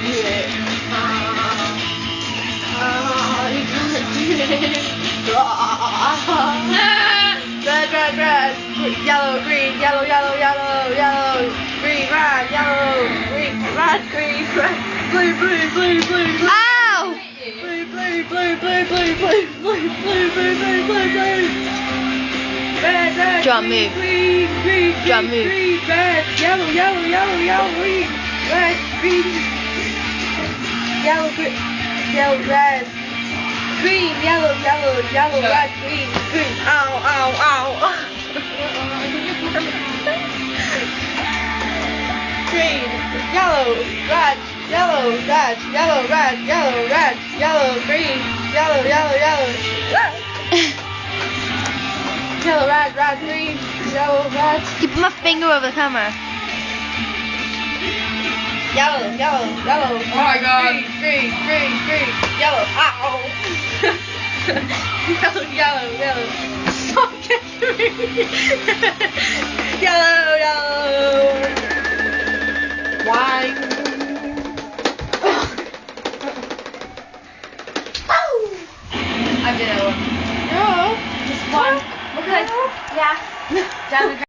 do it. You can't do it. Red, red, red. Yellow, green, yellow, yellow, yellow, yellow. Green, red, yellow, green, red, green, red. Blue, blue, blue, blue, blue. Ow! Blue, blue, blue, blue, blue, blue, blue, blue, blue, blue, blue, blue. Red, red, Drum green, move. green, green, Drum green, move. green, red, yellow, yellow, yellow, yellow, green, red, green, yellow, green, yellow, red, green, yellow, yellow, yellow, red, green, green. Ow, ow, ow. Green, yellow, red, yellow, red, yellow, red, yellow, red, yellow, green, yellow, yellow, yellow. Yellow, red, red, green, yellow, red. Keep my finger over the camera. Yellow, yellow, yellow. Oh my God. Green, green, green, green, yellow. Ow. Yellow, yellow, yellow. Stop kicking me. Yellow, yellow. Wine. I did it one. No. Just one. Okay. Yeah. Down the